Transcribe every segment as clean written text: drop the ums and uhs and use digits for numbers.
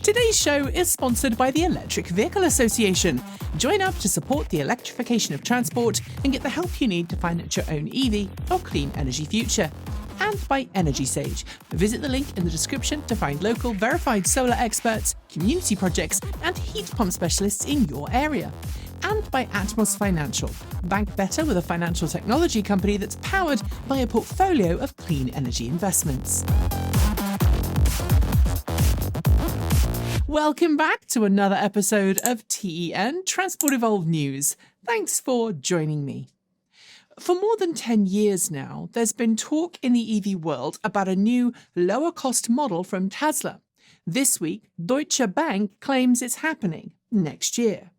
Today's show is sponsored by the Electric Vehicle Association. Join up to support the electrification of transport and get the help you need to finance your own EV or clean energy future. And by Energy Sage. Visit the link in the description to find local verified solar experts, community projects, and heat pump specialists in your area. And by Atmos Financial. Bank better with a financial technology company that's powered by a portfolio of clean energy investments. Welcome back to another episode of TEN Transport Evolved News. Thanks for joining me. For more than 10 years now, there's been talk in the EV world about a new, lower-cost model from Tesla. This week, Deutsche Bank claims it's happening next year.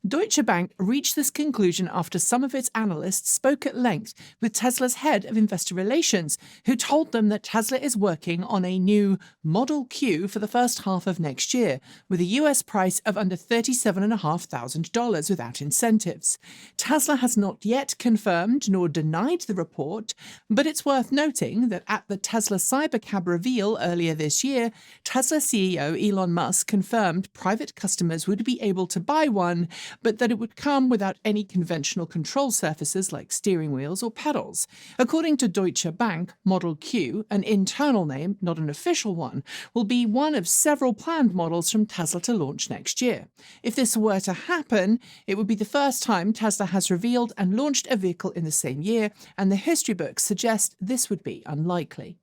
Deutsche Bank reached this conclusion after some of its analysts spoke at length with Tesla's head of investor relations, who told them that Tesla is working on a new Model Q for the first half of next year, with a US price of under $37,500 without incentives. Tesla has not yet confirmed nor denied the report, but it's worth noting that at the Tesla Cybercab reveal earlier this year, Tesla CEO Elon Musk confirmed private customers would be able to buy one, but that it would come without any conventional control surfaces like steering wheels or pedals. According to Deutsche Bank, Model Q, an internal name, not an official one, will be one of several planned models from Tesla to launch next year. If this were to happen, it would be the first time Tesla has revealed and launched a vehicle in the same year, and the history books suggest this would be unlikely.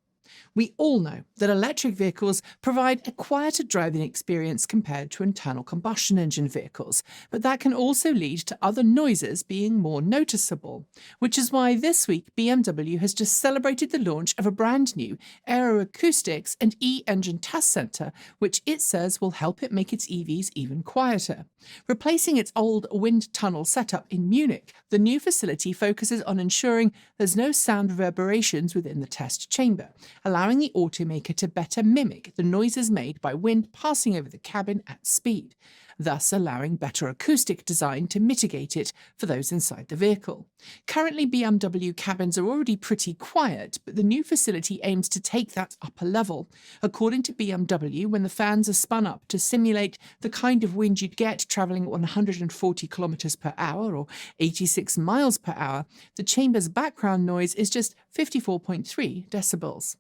We all know that electric vehicles provide a quieter driving experience compared to internal combustion engine vehicles, but that can also lead to other noises being more noticeable, which is why this week BMW has just celebrated the launch of a brand new aeroacoustics and e-engine test centre, which it says will help it make its EVs even quieter. Replacing its old wind tunnel setup in Munich, the new facility focuses on ensuring there's no sound reverberations within the test chamber, allowing the automaker to better mimic the noises made by wind passing over the cabin at speed, thus allowing better acoustic design to mitigate it for those inside the vehicle. Currently, BMW cabins are already pretty quiet, but the new facility aims to take that up a level. According to BMW, when the fans are spun up to simulate the kind of wind you'd get travelling at 140 kilometers per hour or 86 miles per hour, the chamber's background noise is just 54.3 decibels.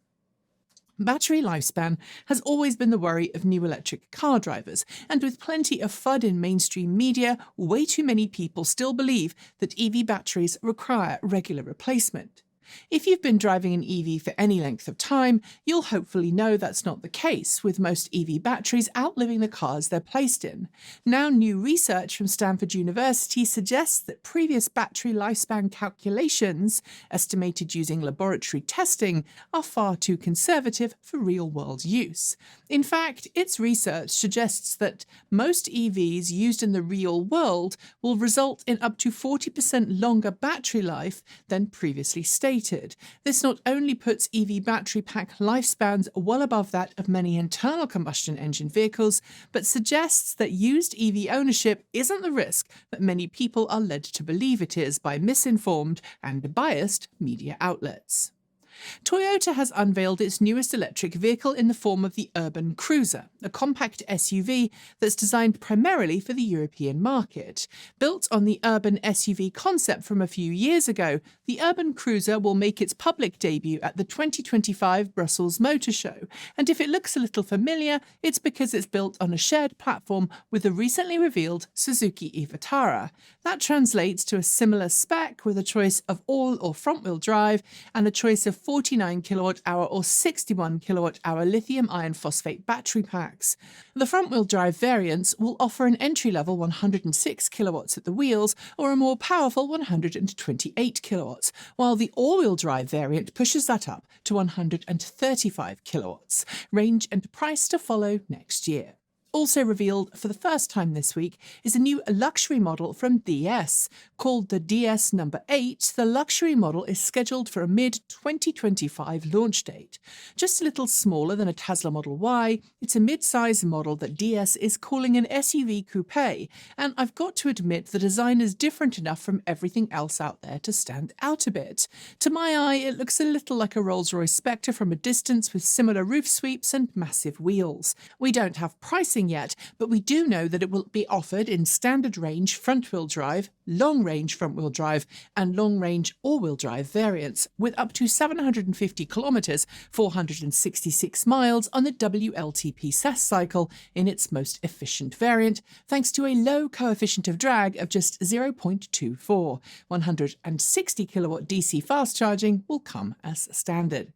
Battery lifespan has always been the worry of new electric car drivers, and with plenty of FUD in mainstream media, way too many people still believe that EV batteries require regular replacement. If you've been driving an EV for any length of time, you'll hopefully know that's not the case, with most EV batteries outliving the cars they're placed in. Now, new research from Stanford University suggests that previous battery lifespan calculations, estimated using laboratory testing, are far too conservative for real-world use. In fact, its research suggests that most EVs used in the real world will result in up to 40% longer battery life than previously stated. This not only puts EV battery pack lifespans well above that of many internal combustion engine vehicles, but suggests that used EV ownership isn't the risk that many people are led to believe it is by misinformed and biased media outlets. Toyota has unveiled its newest electric vehicle in the form of the Urban Cruiser, a compact SUV that's designed primarily for the European market. Built on the Urban SUV concept from a few years ago, the Urban Cruiser will make its public debut at the 2025 Brussels Motor Show, and if it looks a little familiar, it's because it's built on a shared platform with the recently revealed Suzuki eVitara. That translates to a similar spec with a choice of all or front-wheel drive and a choice of 49 kilowatt-hour or 61 kilowatt-hour lithium iron phosphate battery packs. The front-wheel drive variants will offer an entry-level 106 kilowatts at the wheels or a more powerful 128 kilowatts, while the all-wheel drive variant pushes that up to 135 kilowatts. Range and price to follow next year. Also revealed for the first time this week is a new luxury model from DS. Called the DS No.8, the luxury model is scheduled for a mid-2025 launch date. Just a little smaller than a Tesla Model Y, it's a mid-size model that DS is calling an SUV coupe, and I've got to admit the design is different enough from everything else out there to stand out a bit. To my eye, it looks a little like a Rolls-Royce Spectre from a distance with similar roof sweeps and massive wheels. We don't have pricing nothing yet, but we do know that it will be offered in standard range front-wheel drive, long-range front-wheel drive, and long-range all-wheel drive variants, with up to 750 kilometres, 466 miles on the WLTP CES cycle in its most efficient variant, thanks to a low coefficient of drag of just 0.24. 160 kilowatt DC fast charging will come as standard.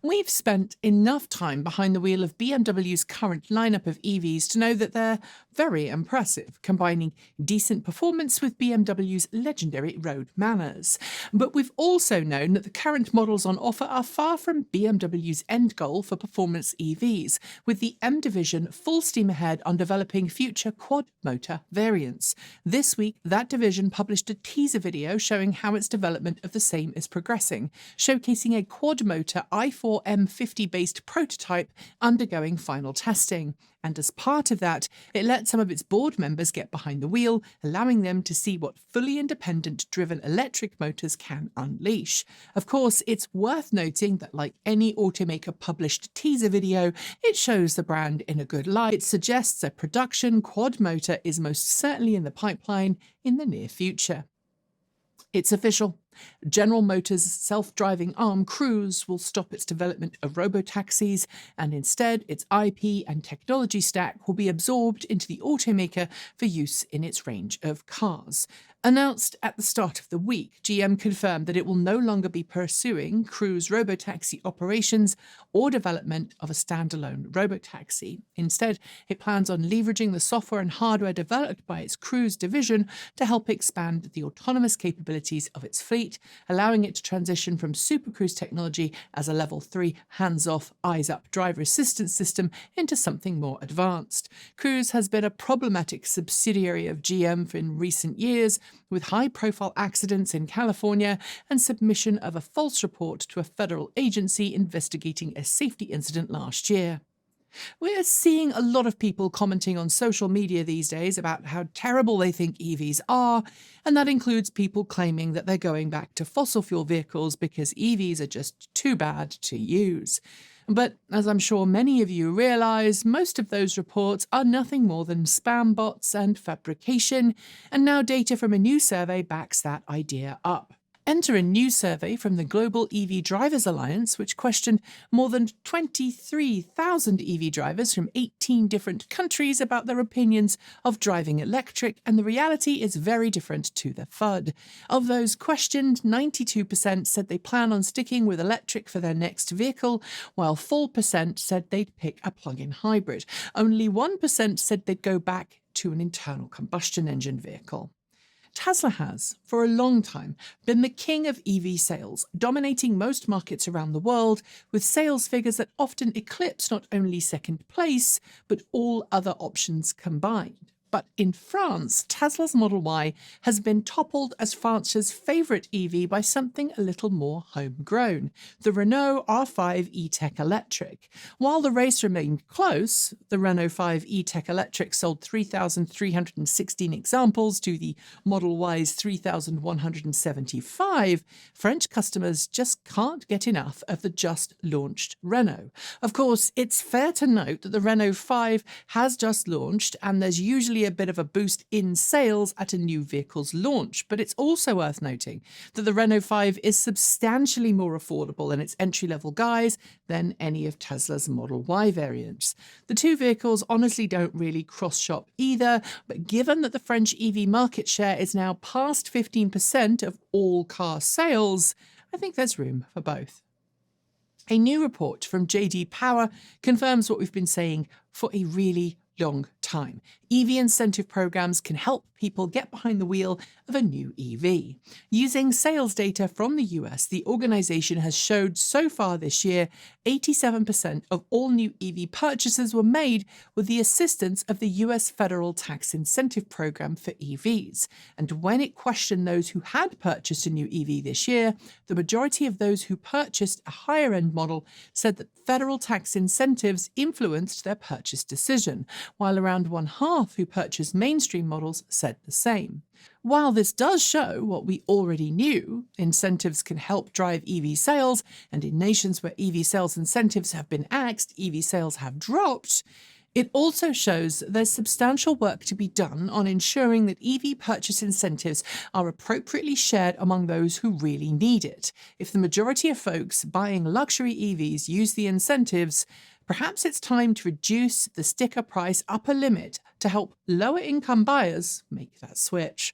We've spent enough time behind the wheel of BMW's current lineup of EVs to know that they're very impressive, combining decent performance with BMW's legendary road manners. But we've also known that the current models on offer are far from BMW's end goal for performance EVs, with the M division full steam ahead on developing future quad-motor variants. This week, that division published a teaser video showing how its development of the same is progressing, showcasing a quad-motor i4 M50-based prototype undergoing final testing. And as part of that, it let some of its board members get behind the wheel, allowing them to see what fully independent driven electric motors can unleash. Of course, it's worth noting that like any automaker published teaser video, it shows the brand in a good light. It suggests a production quad motor is most certainly in the pipeline in the near future. It's official. General Motors' self-driving arm Cruise will stop its development of robotaxis, and instead its IP and technology stack will be absorbed into the automaker for use in its range of cars. Announced at the start of the week, GM confirmed that it will no longer be pursuing Cruise robotaxi operations or development of a standalone robotaxi. Instead, it plans on leveraging the software and hardware developed by its Cruise division to help expand the autonomous capabilities of its fleet, allowing it to transition from Supercruise technology as a level 3 hands-off, eyes-up driver assistance system into something more advanced. Cruise has been a problematic subsidiary of GM in recent years, with high-profile accidents in California and submission of a false report to a federal agency investigating a safety incident last year. We're seeing a lot of people commenting on social media these days about how terrible they think EVs are, and that includes people claiming that they're going back to fossil fuel vehicles because EVs are just too bad to use. But as I'm sure many of you realise, most of those reports are nothing more than spam bots and fabrication, and now data from a new survey backs that idea up. Enter a new survey from the Global EV Drivers Alliance, which questioned more than 23,000 EV drivers from 18 different countries about their opinions of driving electric, and the reality is very different to the FUD. Of those questioned, 92% said they plan on sticking with electric for their next vehicle, while 4% said they'd pick a plug-in hybrid. Only 1% said they'd go back to an internal combustion engine vehicle. Tesla has, for a long time, been the king of EV sales, dominating most markets around the world, with sales figures that often eclipse not only second place, but all other options combined. But in France, Tesla's Model Y has been toppled as France's favourite EV by something a little more homegrown, the Renault R5 E-Tech Electric. While the race remained close, the Renault 5 E-Tech Electric sold 3,316 examples to the Model Y's 3,175, French customers just can't get enough of the just-launched Renault. Of course, it's fair to note that the Renault 5 has just launched, and there's usually a bit of a boost in sales at a new vehicle's launch, but it's also worth noting that the Renault 5 is substantially more affordable in its entry-level guise than any of Tesla's Model Y variants. The two vehicles honestly don't really cross-shop either, but given that the French EV market share is now past 15% of all car sales, I think there's room for both. A new report from JD Power confirms what we've been saying for a really long time. EV incentive programs can help people get behind the wheel of a new EV. Using sales data from the US, the organisation has showed so far this year 87% of all new EV purchases were made with the assistance of the US federal tax incentive program for EVs. And when it questioned those who had purchased a new EV this year, the majority of those who purchased a higher-end model said that federal tax incentives influenced their purchase decision, while around one-half who purchased mainstream models said the same. While this does show what we already knew, incentives can help drive EV sales, and in nations where EV sales incentives have been axed, EV sales have dropped, It also shows that there's substantial work to be done on ensuring that EV purchase incentives are appropriately shared among those who really need it. If the majority of folks buying luxury EVs use the incentives, perhaps it's time to reduce the sticker price upper limit to help lower income buyers make that switch.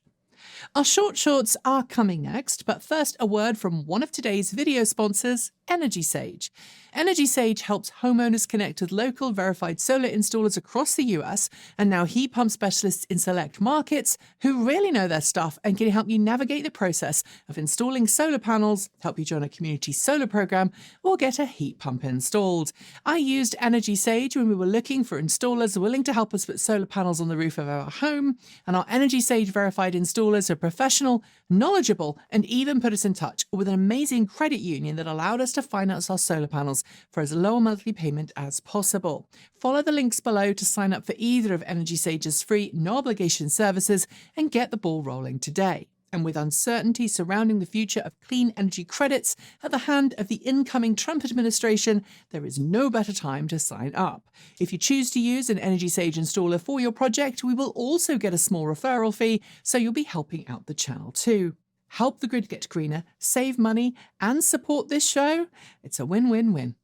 Our short shorts are coming next, but first a word from one of today's video sponsors, Energy Sage. Energy Sage helps homeowners connect with local verified solar installers across the US and now heat pump specialists in select markets who really know their stuff and can help you navigate the process of installing solar panels, help you join a community solar program, or get a heat pump installed. I used Energy Sage when we were looking for installers willing to help us put solar panels on the roof of our home, and our Energy Sage verified installers are professional, knowledgeable, and even put us in touch with an amazing credit union that allowed us to finance our solar panels for as low a monthly payment as possible. Follow the links below to sign up for either of Energy Sage's free, no-obligation services and get the ball rolling today. And with uncertainty surrounding the future of clean energy credits at the hand of the incoming Trump administration, there is no better time to sign up. If you choose to use an Energy Sage installer for your project, we will also get a small referral fee, so you'll be helping out the channel too. Help the grid get greener, save money, and support this show. It's a win-win-win.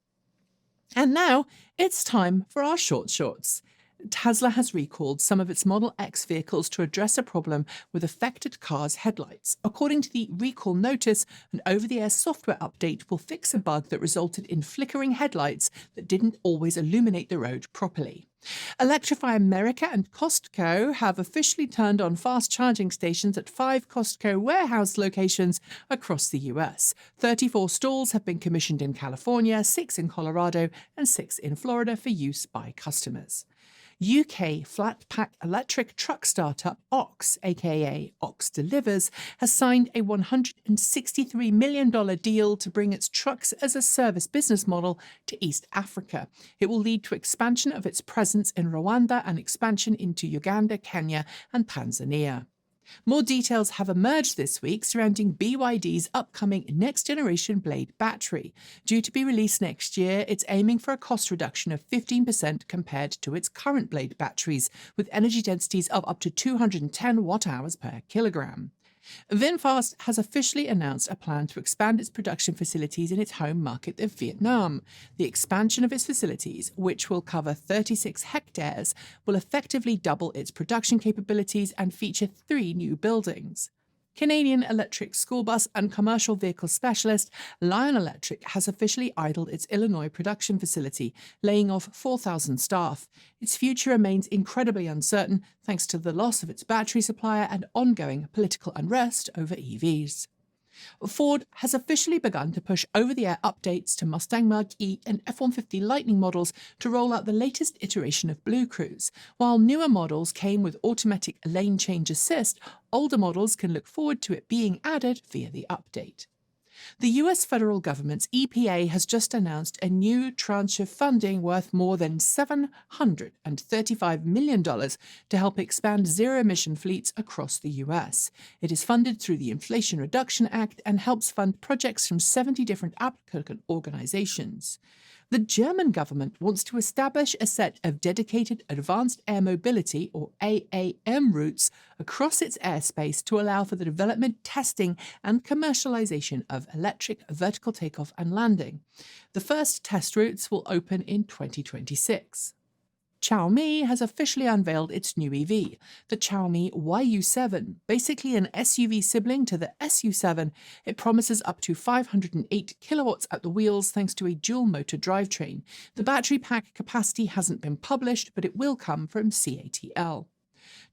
And now it's time for our short shorts. Tesla has recalled some of its Model X vehicles to address a problem with affected cars' headlights. According to the recall notice, an over-the-air software update will fix a bug that resulted in flickering headlights that didn't always illuminate the road properly. Electrify America and Costco have officially turned on fast charging stations at 5 Costco warehouse locations across the US. 34 stalls have been commissioned in California, 6 in Colorado, and 6 in Florida for use by customers. UK flat-pack electric truck startup Ox, aka Ox Delivers, has signed a $163 million deal to bring its trucks as a service business model to East Africa. It will lead to expansion of its presence in Rwanda and expansion into Uganda, Kenya, and Tanzania. More details have emerged this week surrounding BYD's upcoming next-generation Blade battery. Due to be released next year, it's aiming for a cost reduction of 15% compared to its current Blade batteries, with energy densities of up to 210 watt-hours per kilogram. Vinfast has officially announced a plan to expand its production facilities in its home market of Vietnam. The expansion of its facilities, which will cover 36 hectares, will effectively double its production capabilities and feature 3 new buildings. Canadian electric school bus and commercial vehicle specialist Lion Electric has officially idled its Illinois production facility, laying off 4,000 staff. Its future remains incredibly uncertain thanks to the loss of its battery supplier and ongoing political unrest over EVs. Ford has officially begun to push over-the-air updates to Mustang Mach-E and F-150 Lightning models to roll out the latest iteration of BlueCruise. While newer models came with automatic lane change assist, older models can look forward to it being added via the update. The US federal government's EPA has just announced a new tranche of funding worth more than $735 million to help expand zero-emission fleets across the US. It is funded through the Inflation Reduction Act and helps fund projects from 70 different applicant organizations. The German government wants to establish a set of dedicated Advanced Air Mobility, or AAM, routes across its airspace to allow for the development, testing, and commercialization of electric vertical takeoff and landing. The first test routes will open in 2026. Xiaomi has officially unveiled its new EV, the Xiaomi YU7. Basically an SUV sibling to the SU7, it promises up to 508 kilowatts at the wheels thanks to a dual-motor drivetrain. The battery pack capacity hasn't been published, but it will come from CATL.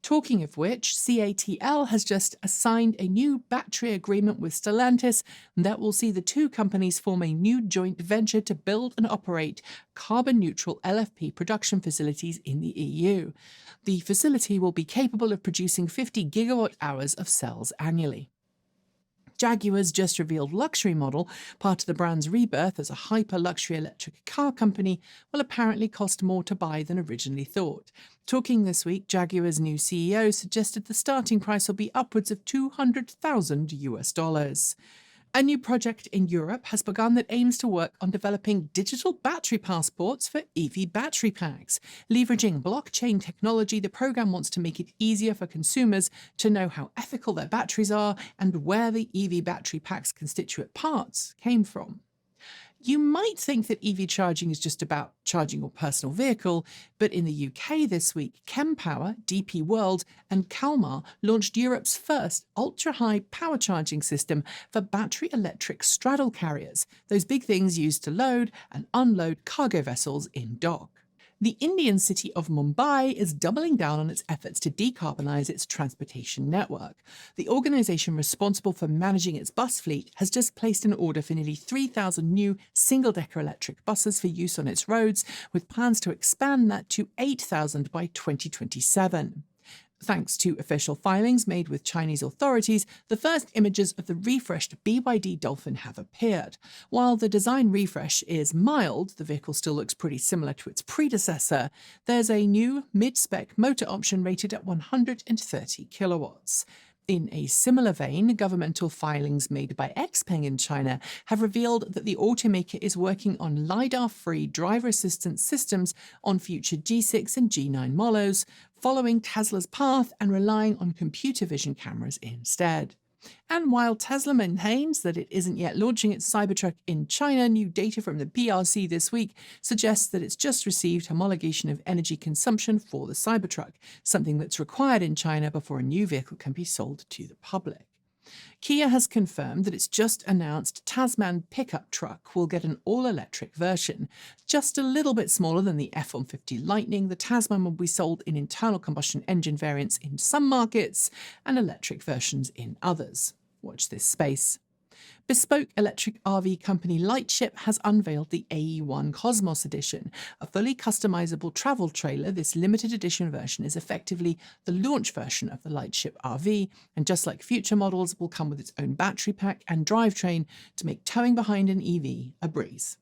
Talking of which, CATL has just signed a new battery agreement with Stellantis that will see the two companies form a new joint venture to build and operate carbon-neutral LFP production facilities in the EU. The facility will be capable of producing 50 gigawatt-hours of cells annually. Jaguar's just revealed luxury model, part of the brand's rebirth as a hyper-luxury electric car company, will apparently cost more to buy than originally thought. Talking this week, Jaguar's new CEO suggested the starting price will be upwards of $200,000 US. A new project in Europe has begun that aims to work on developing digital battery passports for EV battery packs. Leveraging blockchain technology, the program wants to make it easier for consumers to know how ethical their batteries are and where the EV battery pack's constituent parts came from. You might think that EV charging is just about charging your personal vehicle, but in the UK this week, Kempower, DP World and Kalmar launched Europe's first ultra-high power charging system for battery electric straddle carriers, those big things used to load and unload cargo vessels in dock. The Indian city of Mumbai is doubling down on its efforts to decarbonise its transportation network. The organisation responsible for managing its bus fleet has just placed an order for nearly 3,000 new single-decker electric buses for use on its roads, with plans to expand that to 8,000 by 2027. Thanks to official filings made with Chinese authorities, the first images of the refreshed BYD Dolphin have appeared. While the design refresh is mild, the vehicle still looks pretty similar to its predecessor. There's a new mid-spec motor option rated at 130 kilowatts. In a similar vein, governmental filings made by Xpeng in China have revealed that the automaker is working on LiDAR-free driver assistance systems on future G6 and G9 models, following Tesla's path and relying on computer vision cameras instead. And while Tesla maintains that it isn't yet launching its Cybertruck in China, new data from the PRC this week suggests that it's just received homologation of energy consumption for the Cybertruck, something that's required in China before a new vehicle can be sold to the public. Kia has confirmed that its just announced Tasman Pickup truck will get an all-electric version. Just a little bit smaller than the F-150 Lightning, the Tasman will be sold in internal combustion engine variants in some markets and electric versions in others. Watch this space. Bespoke electric RV company Lightship has unveiled the AE1 Cosmos Edition. A fully customizable travel trailer, this limited edition version is effectively the launch version of the Lightship RV, and just like future models, will come with its own battery pack and drivetrain to make towing behind an EV a breeze.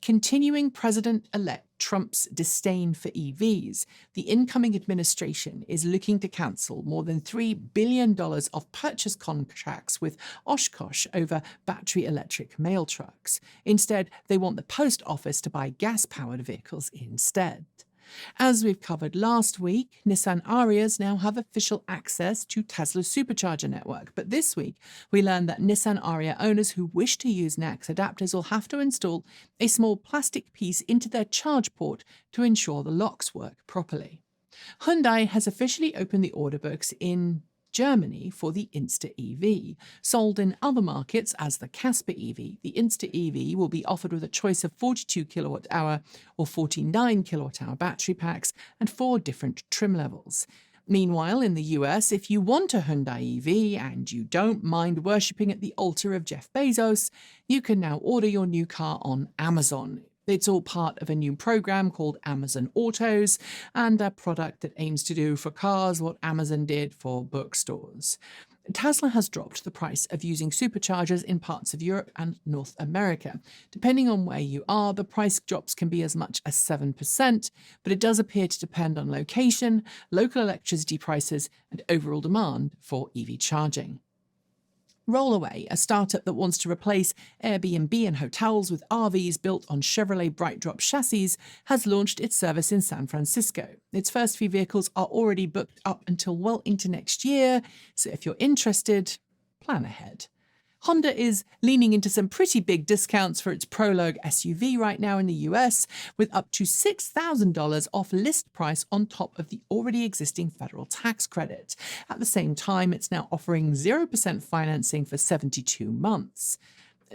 Continuing President-elect Trump's disdain for EVs, the incoming administration is looking to cancel more than $3 billion of purchase contracts with Oshkosh over battery electric mail trucks. Instead, they want the post office to buy gas-powered vehicles instead. As we've covered last week, Nissan Ariyas now have official access to Tesla's Supercharger network, but this week we learned that Nissan Ariya owners who wish to use NACS adapters will have to install a small plastic piece into their charge port to ensure the locks work properly. Hyundai has officially opened the order books in Germany for the Inster EV. Sold in other markets as the Casper EV, the Inster EV will be offered with a choice of 42 kilowatt-hour or 49 kilowatt-hour battery packs and 4 different trim levels. Meanwhile, in the US, if you want a Hyundai EV and you don't mind worshipping at the altar of Jeff Bezos, you can now order your new car on Amazon. It's all part of a new program called Amazon Autos, and a product that aims to do for cars what Amazon did for bookstores. Tesla has dropped the price of using superchargers in parts of Europe and North America. Depending on where you are, the price drops can be as much as 7%, but it does appear to depend on location, local electricity prices, and overall demand for EV charging. Rollaway, a startup that wants to replace Airbnb and hotels with RVs built on Chevrolet BrightDrop chassis, has launched its service in San Francisco. Its first few vehicles are already booked up until well into next year, so if you're interested, plan ahead. Honda is leaning into some pretty big discounts for its Prologue SUV right now in the US, with up to $6,000 off list price on top of the already existing federal tax credit. At the same time, it's now offering 0% financing for 72 months.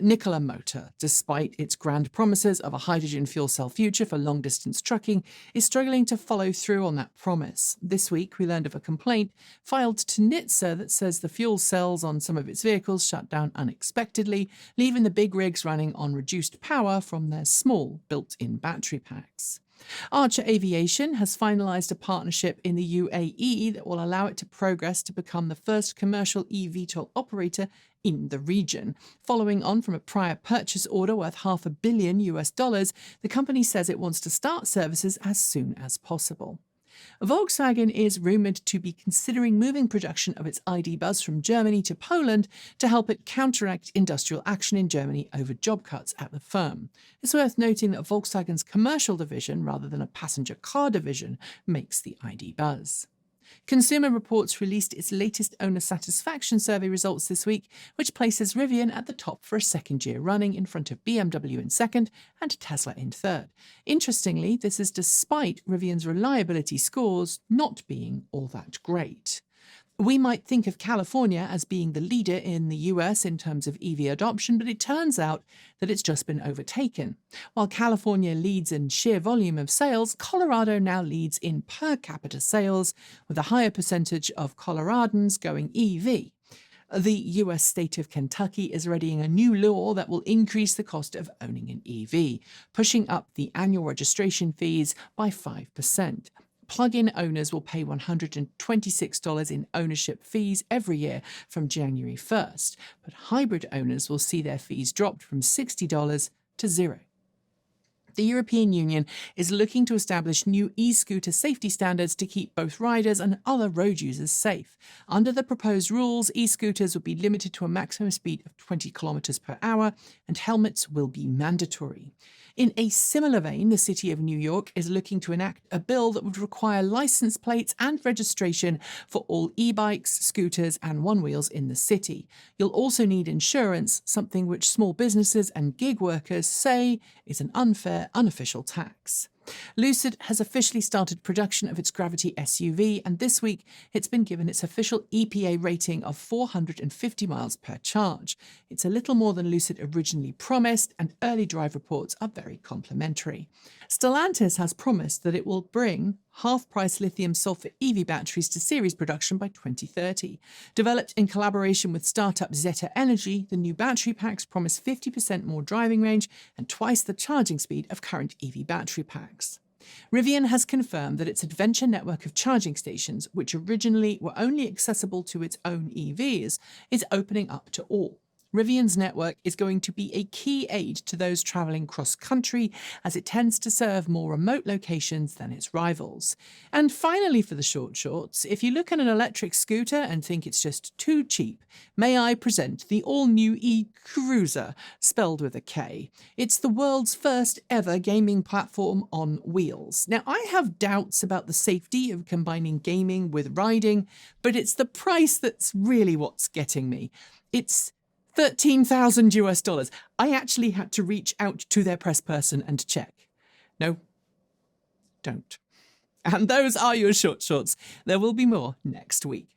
Nikola Motor, despite its grand promises of a hydrogen fuel cell future for long-distance trucking, is struggling to follow through on that promise. This week, we learned of a complaint filed to NHTSA that says the fuel cells on some of its vehicles shut down unexpectedly, leaving the big rigs running on reduced power from their small built-in battery packs. Archer Aviation has finalised a partnership in the UAE that will allow it to progress to become the first commercial eVTOL operator in the region. Following on from a prior purchase order worth $500 million, the company says it wants to start services as soon as possible. Volkswagen is rumoured to be considering moving production of its ID. Buzz from Germany to Poland to help it counteract industrial action in Germany over job cuts at the firm. It's worth noting that Volkswagen's commercial division, rather than a passenger car division, makes the ID. Buzz. Consumer Reports released its latest owner satisfaction survey results this week, which places Rivian at the top for a second year running, in front of BMW in second and Tesla in third. Interestingly, this is despite Rivian's reliability scores not being all that great. We might think of California as being the leader in the US in terms of EV adoption, but it turns out that it's just been overtaken. While California leads in sheer volume of sales, Colorado now leads in per capita sales, with a higher percentage of Coloradans going EV. The US state of Kentucky is readying a new law that will increase the cost of owning an EV, pushing up the annual registration fees by 5%. Plug-in owners will pay $126 in ownership fees every year from January 1st, but hybrid owners will see their fees dropped from $60 to $0. The European Union is looking to establish new e-scooter safety standards to keep both riders and other road users safe. Under the proposed rules, e-scooters will be limited to a maximum speed of 20 kilometers per hour, and helmets will be mandatory. In a similar vein, the City of New York is looking to enact a bill that would require license plates and registration for all e-bikes, scooters, and one-wheels in the city. You'll also need insurance, something which small businesses and gig workers say is an unfair, unofficial tax. Lucid has officially started production of its Gravity SUV, and this week it's been given its official EPA rating of 450 miles per charge. It's a little more than Lucid originally promised, and early drive reports are very complimentary. Stellantis has promised that it will bring half-price lithium-sulfur EV batteries to series production by 2030. Developed in collaboration with startup Zeta Energy, the new battery packs promise 50% more driving range and twice the charging speed of current EV battery packs. Rivian has confirmed that its adventure network of charging stations, which originally were only accessible to its own EVs, is opening up to all. Rivian's network is going to be a key aid to those travelling cross-country, as it tends to serve more remote locations than its rivals. And finally, for the shorts, if you look at an electric scooter and think it's just too cheap, may I present the all-new e-Cruiser, spelled with a K. It's the world's first ever gaming platform on wheels. Now, I have doubts about the safety of combining gaming with riding, but it's the price that's really what's getting me. It's $13,000 US. I actually had to reach out to their press person and check. No, don't. And those are your shorts. There will be more next week.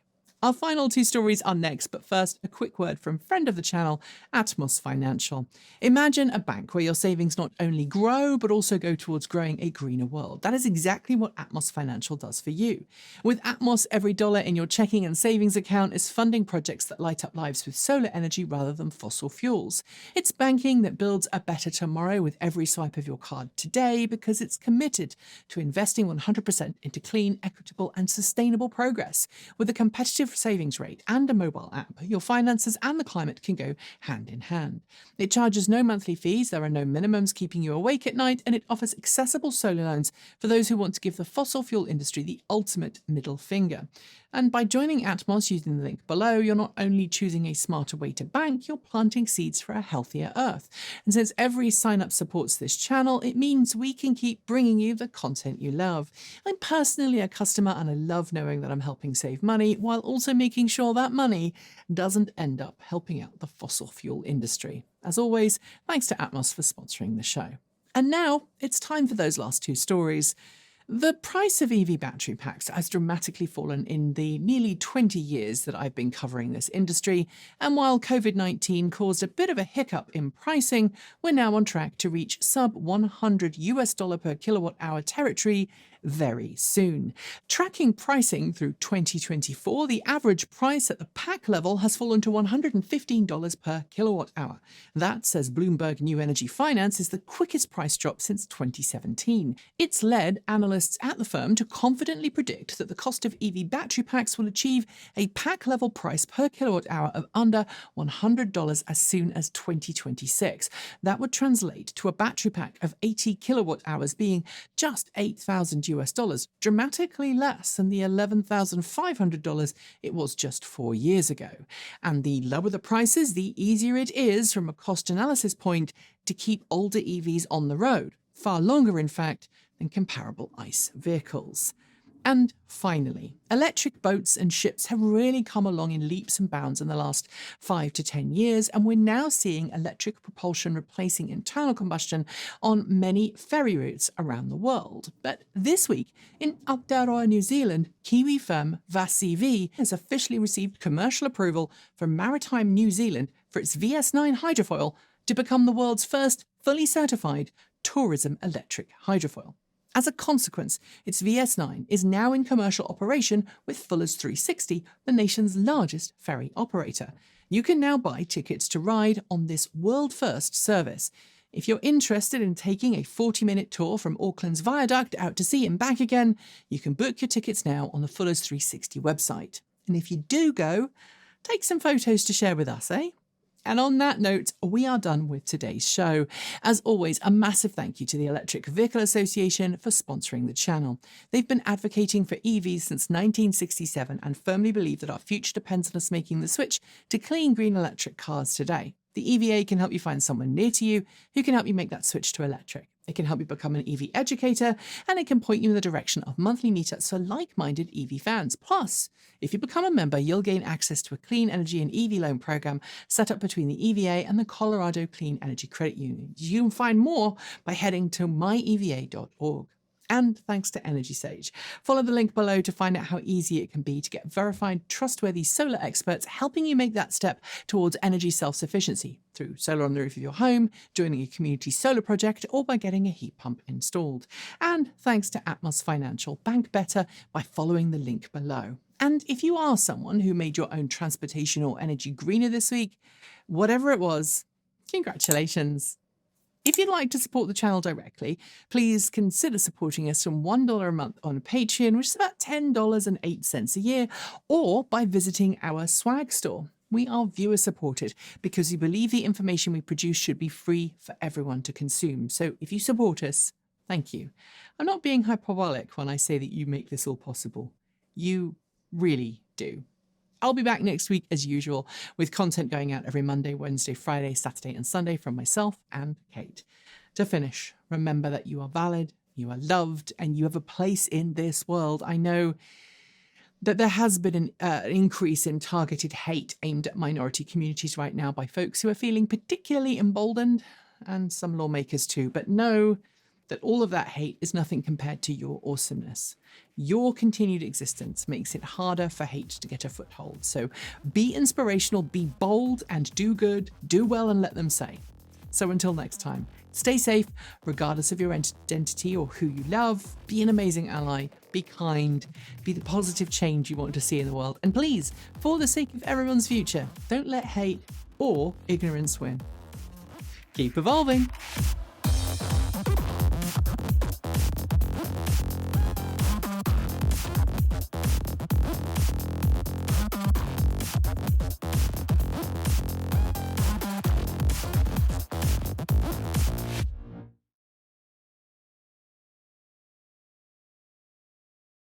Our final two stories are next, but first, a quick word from friend of the channel, Atmos Financial. Imagine a bank where your savings not only grow, but also go towards growing a greener world. That is exactly what Atmos Financial does for you. With Atmos, every dollar in your checking and savings account is funding projects that light up lives with solar energy rather than fossil fuels. It's banking that builds a better tomorrow with every swipe of your card today, because it's committed to investing 100% into clean, equitable, and sustainable progress. With a competitive savings rate and a mobile app, your finances and the climate can go hand in hand. It charges no monthly fees, there are no minimums keeping you awake at night, and it offers accessible solar loans for those who want to give the fossil fuel industry the ultimate middle finger. And by joining Atmos using the link below, you're not only choosing a smarter way to bank, you're planting seeds for a healthier earth. And since every sign-up supports this channel, it means we can keep bringing you the content you love. I'm personally a customer, and I love knowing that I'm helping save money while also making sure that money doesn't end up helping out the fossil fuel industry. As always, thanks to Atmos for sponsoring the show. And now it's time for those last two stories. The price of EV battery packs has dramatically fallen in the nearly 20 years that I've been covering this industry, and while COVID-19 caused a bit of a hiccup in pricing, we're now on track to reach sub $100 per kilowatt hour territory very soon. Tracking pricing through 2024, the average price at the pack level has fallen to $115 per kilowatt hour. That, says Bloomberg New Energy Finance, is the quickest price drop since 2017. It's led analysts at the firm to confidently predict that the cost of EV battery packs will achieve a pack level price per kilowatt hour of under $100 as soon as 2026. That would translate to a battery pack of 80 kilowatt hours being just $8,000 US dollars, dramatically less than the $11,500 it was just 4 years ago. And the lower the prices, the easier it is, from a cost analysis point, to keep older EVs on the road, far longer, in fact, than comparable ICE vehicles. And finally, electric boats and ships have really come along in leaps and bounds in the last 5 to 10 years, and we're now seeing electric propulsion replacing internal combustion on many ferry routes around the world. But this week, in Aotearoa, New Zealand, Kiwi firm VAS EV has officially received commercial approval from Maritime New Zealand for its VS9 hydrofoil to become the world's first fully certified tourism electric hydrofoil. As a consequence, its VS9 is now in commercial operation with Fuller's 360, the nation's largest ferry operator. You can now buy tickets to ride on this world-first service. If you're interested in taking a 40-minute tour from Auckland's Viaduct out to sea and back again, you can book your tickets now on the Fuller's 360 website. And if you do go, take some photos to share with us, eh? And on that note, we are done with today's show. As always, a massive thank you to the Electric Vehicle Association for sponsoring the channel. They've been advocating for EVs since 1967 and firmly believe that our future depends on us making the switch to clean green electric cars today. The EVA can help you find someone near to you who can help you make that switch to electric. It can help you become an EV educator, and it can point you in the direction of monthly meetups for like-minded EV fans. Plus, if you become a member, you'll gain access to a clean energy and EV loan program set up between the EVA and the Colorado Clean Energy Credit Union. You can find more by heading to myeva.org. And thanks to Energy Sage. Follow the link below to find out how easy it can be to get verified, trustworthy solar experts helping you make that step towards energy self-sufficiency through solar on the roof of your home, joining a community solar project, or by getting a heat pump installed. And thanks to Atmos Financial. Bank better by following the link below. And if you are someone who made your own transportation or energy greener this week, whatever it was, congratulations. If you'd like to support the channel directly, please consider supporting us from $1 a month on Patreon, which is about $10.08 a year, or by visiting our swag store. We are viewer supported because we believe the information we produce should be free for everyone to consume. So if you support us, thank you. I'm not being hyperbolic when I say that you make this all possible. You really do. I'll be back next week as usual with content going out every Monday, Wednesday, Friday, Saturday and Sunday from myself and Kate. To finish, remember that you are valid, you are loved, and you have a place in this world. I know that there has been an increase in targeted hate aimed at minority communities right now by folks who are feeling particularly emboldened, and some lawmakers too, but know that all of that hate is nothing compared to your awesomeness. Your continued existence makes it harder for hate to get a foothold. So be inspirational, be bold, and do good, do well, and let them say. So until next time, stay safe, regardless of your identity or who you love. Be an amazing ally, be kind, be the positive change you want to see in the world. And please, for the sake of everyone's future, don't let hate or ignorance win. Keep evolving.